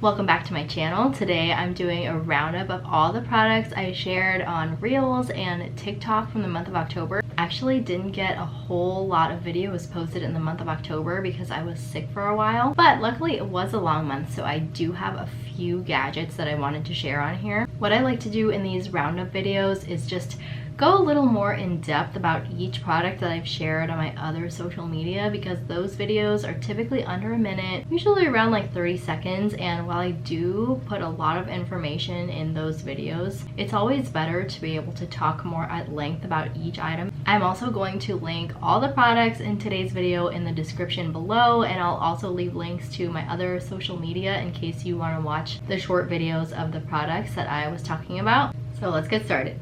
Welcome back to my channel. Today I'm doing a roundup of all the products I shared on Reels and TikTok from the month of October. Actually didn't get a whole lot of videos posted in the month of October because I was sick for a while, but luckily it was a long month, so I do have a few gadgets that I wanted to share on here. What I like to do in these roundup videos is just go a little more in depth about each product that I've shared on my other social media, because those videos are typically under a minute, usually around like 30 seconds, and while I do put a lot of information in those videos, it's always better to be able to talk more at length about each item. I'm also going to link all the products in today's video in the description below, and I'll also leave links to my other social media in case you want to watch the short videos of the products that I was talking about. So let's get started.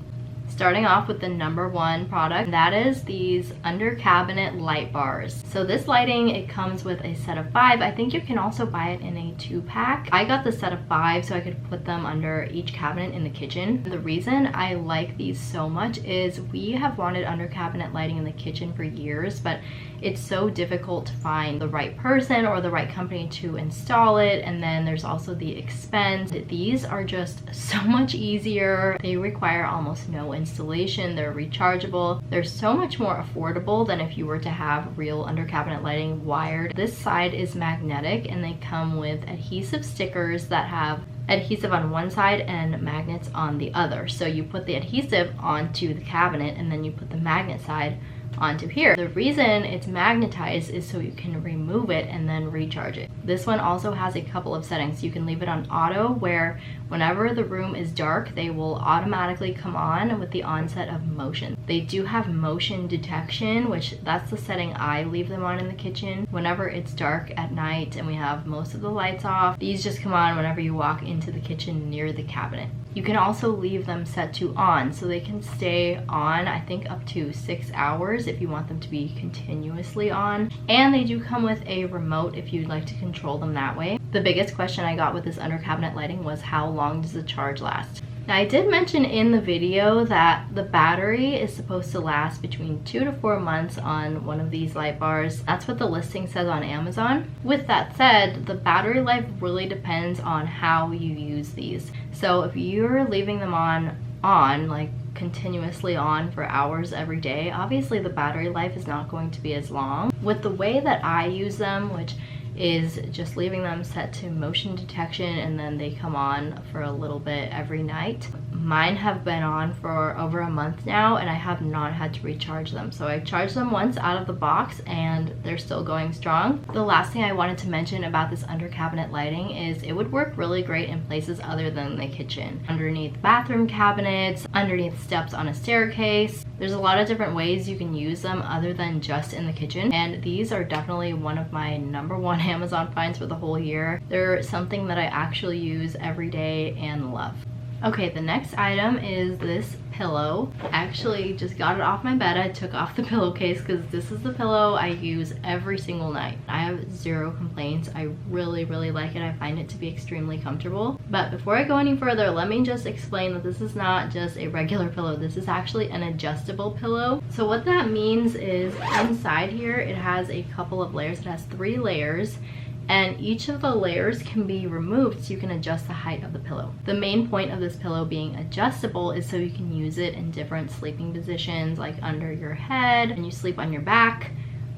Starting off with the number one product, that is these under cabinet light bars. So this lighting, it comes with a set of 5. I think you can also buy it in a 2-pack. I got the set of 5 so I could put them under each cabinet in the kitchen. The reason I like these so much is we have wanted under cabinet lighting in the kitchen for years, but it's so difficult to find the right person or the right company to install it, and then there's also the expense. These are just so much easier. They require almost no installation. They're rechargeable. They're so much more affordable than if you were to have real under cabinet lighting wired. This side is magnetic, and they come with adhesive stickers that have adhesive on one side and magnets on the other. So you put the adhesive onto the cabinet and then you put the magnet side onto here. The reason it's magnetized is so you can remove it and then recharge it. This one also has a couple of settings. You can leave it on auto, where whenever the room is dark, they will automatically come on with the onset of motion. They do have motion detection, which that's the setting I leave them on in the kitchen. Whenever it's dark at night and we have most of the lights off, these just come on whenever you walk into the kitchen near the cabinet. You can also leave them set to on, so they can stay on, I think, up to 6 hours if you want them to be continuously on. And they do come with a remote if you'd like to control them that way. The biggest question I got with this under cabinet lighting was, how long does the charge last? Now, I did mention in the video that the battery is supposed to last between 2 to 4 months on one of these light bars. That's what the listing says on Amazon. With that said, the battery life really depends on how you use these. So if you're leaving them on like continuously on for hours every day, obviously the battery life is not going to be as long. With the way that I use them, which is just leaving them set to motion detection and then they come on for a little bit every night. Mine have been on for over a month now and I have not had to recharge them. So I charged them once out of the box and they're still going strong. The last thing I wanted to mention about this under cabinet lighting is it would work really great in places other than the kitchen. Underneath bathroom cabinets, underneath steps on a staircase. There's a lot of different ways you can use them other than just in the kitchen, and these are definitely one of my number one Amazon finds for the whole year. They're something that I actually use every day and love. Okay, the next item is this pillow. I actually just got it off my bed. I took off the pillowcase because this is the pillow I use every single night. I have zero complaints. I really like it. I find it to be extremely comfortable. But before I go any further, let me just explain that this is not just a regular pillow. This is actually an adjustable pillow. So what that means is inside here it has a couple of layers. It has 3 layers. And each of the layers can be removed so you can adjust the height of the pillow. The main point of this pillow being adjustable is so you can use it in different sleeping positions, like under your head, and you sleep on your back,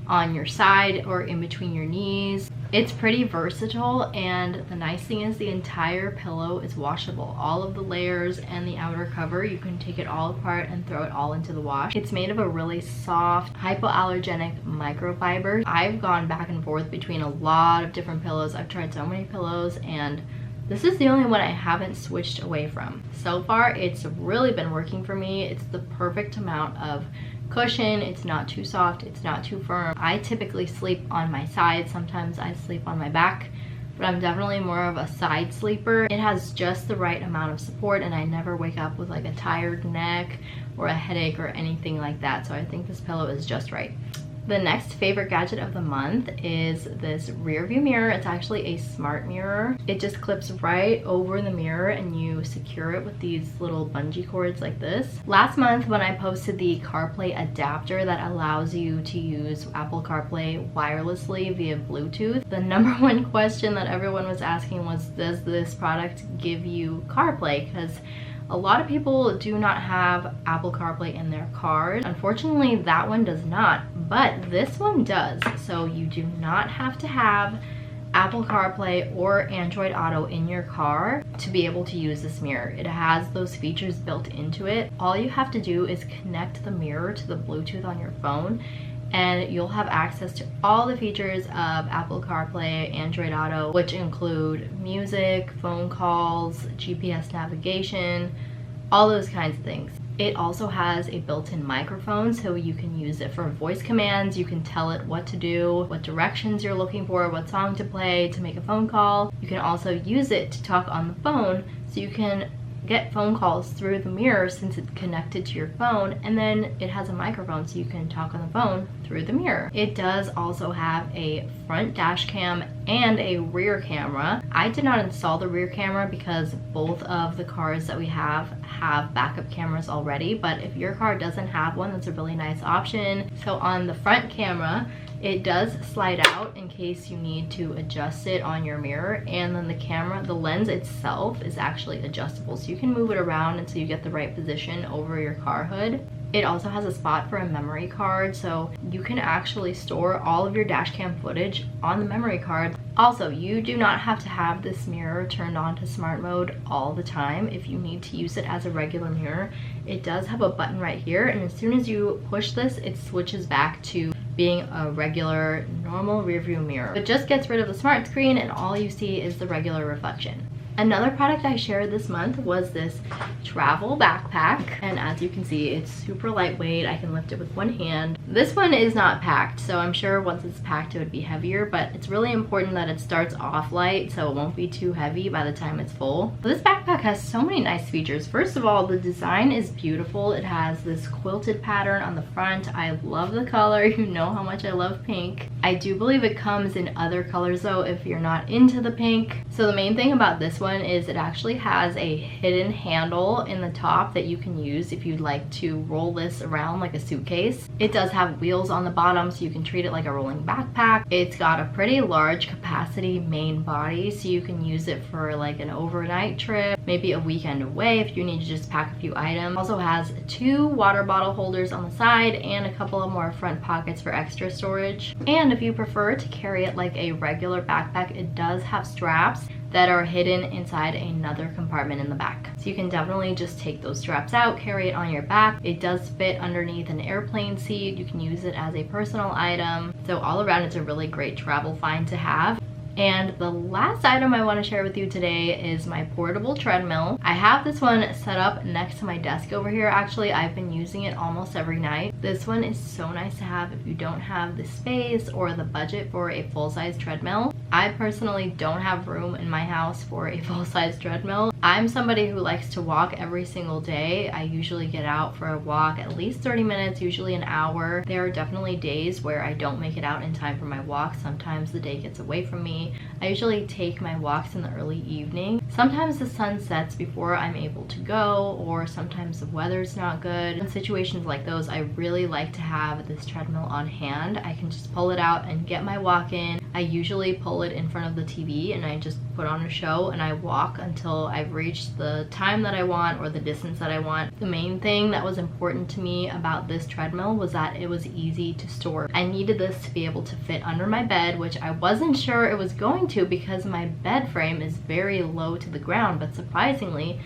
on your side, or in between your knees. It's pretty versatile, and the nice thing is the entire pillow is washable. All of the layers and the outer cover, you can take it all apart and throw it all into the wash. It's made of a really soft, hypoallergenic microfiber. I've gone back and forth between a lot of different pillows. I've tried so many pillows, and this is the only one I haven't switched away from. So far, it's really been working for me. It's the perfect amount of cushion. It's not too soft, it's not too firm. I typically sleep on my side. Sometimes I sleep on my back, but I'm definitely more of a side sleeper. It has just the right amount of support, and I never wake up with like a tired neck or a headache or anything like that. So I think this pillow is just right. The next favorite gadget of the month is this rear view mirror. It's actually a smart mirror. It just clips right over the mirror and you secure it with these little bungee cords like this. Last month when I posted the CarPlay adapter that allows you to use Apple CarPlay wirelessly via Bluetooth, the number one question that everyone was asking was, does this product give you CarPlay? Because a lot of people do not have Apple CarPlay in their cars. Unfortunately, that one does not, but this one does. So you do not have to have Apple CarPlay or Android Auto in your car to be able to use this mirror. It has those features built into it. All you have to do is connect the mirror to the Bluetooth on your phone, and you'll have access to all the features of Apple CarPlay, Android Auto, which include music, phone calls, GPS navigation, all those kinds of things. It also has a built-in microphone, so you can use it for voice commands. You can tell it what to do, what directions you're looking for, what song to play, to make a phone call. You can also use it to talk on the phone, so you can get phone calls through the mirror since it's connected to your phone, and then it has a microphone so you can talk on the phone through the mirror. It does also have a front dash cam and a rear camera. I did not install the rear camera because both of the cars that we have backup cameras already, but if your car doesn't have one, that's a really nice option. So on the front camera, it does slide out in case you need to adjust it on your mirror, and then the camera, the lens itself is actually adjustable, so you can move it around until you get the right position over your car hood. It also has a spot for a memory card, so you can actually store all of your dash cam footage on the memory card. Also, you do not have to have this mirror turned on to smart mode all the time. If you need to use it as a regular mirror, it does have a button right here, and as soon as you push this, it switches back to being a regular, normal rearview mirror. It just gets rid of the smart screen and all you see is the regular reflection. Another product I shared this month was this travel backpack, and as you can see, it's super lightweight. I can lift it with one hand. This one is not packed, so I'm sure once it's packed it would be heavier, but it's really important that it starts off light so it won't be too heavy by the time it's full. This backpack has so many nice features. First of all, the design is beautiful. It has this quilted pattern on the front. I love the color. You know how much I love pink. I do believe it comes in other colors though if you're not into the pink. So the main thing about this one is it actually has a hidden handle in the top that you can use if you'd like to roll this around like a suitcase. It does have wheels on the bottom so you can treat it like a rolling backpack. It's got a pretty large capacity main body so you can use it for like an overnight trip, maybe a weekend away if you need to just pack a few items. Also has 2 water bottle holders on the side and a couple of more front pockets for extra storage. And if you prefer to carry it like a regular backpack, it does have straps that are hidden inside another compartment in the back. So you can definitely just take those straps out, carry it on your back. It does fit underneath an airplane seat. You can use it as a personal item. So all around, it's a really great travel find to have. And the last item I want to share with you today is my portable treadmill. I have this one set up next to my desk over here. Actually, I've been using it almost every night. This one is so nice to have if you don't have the space or the budget for a full-size treadmill. I personally don't have room in my house for a full-size treadmill. I'm somebody who likes to walk every single day. I usually get out for a walk at least 30 minutes, usually an hour. There are definitely days where I don't make it out in time for my walk. Sometimes the day gets away from me. I usually take my walks in the early evening. Sometimes the sun sets before I'm able to go, or sometimes the weather's not good. In situations like those, I really like to have this treadmill on hand. I can just pull it out and get my walk in. I usually pull it in front of the TV and I just put on a show and I walk until I've reached the time that I want or the distance that I want. The main thing that was important to me about this treadmill was that it was easy to store. I needed this to be able to fit under my bed, which I wasn't sure it was going to because my bed frame is very low to the ground, but surprisingly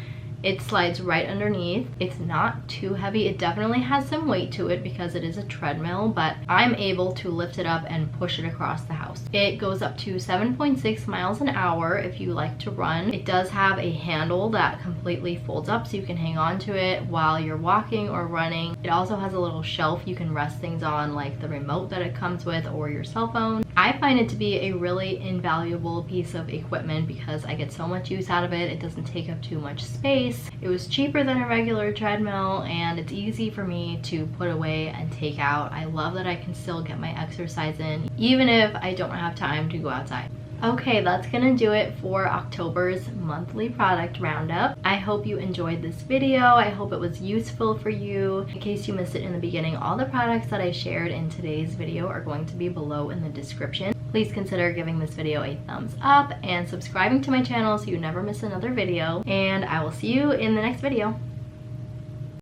it slides right underneath. It's not too heavy. It definitely has some weight to it because it is a treadmill, but I'm able to lift it up and push it across the house. It goes up to 7.6 miles an hour if you like to run. It does have a handle that completely folds up so you can hang on to it while you're walking or running. It also has a little shelf you can rest things on, like the remote that it comes with or your cell phone. I find it to be a really invaluable piece of equipment because I get so much use out of it. It doesn't take up too much space. price. It was cheaper than a regular treadmill, and it's easy for me to put away and take out. I love that I can still get my exercise in, even if I don't have time to go outside. Okay, that's gonna do it for October's monthly product roundup. I hope you enjoyed this video. I hope it was useful for you. In case you missed it in the beginning, all the products that I shared in today's video are going to be below in the description. Please consider giving this video a thumbs up and subscribing to my channel so you never miss another video. And I will see you in the next video.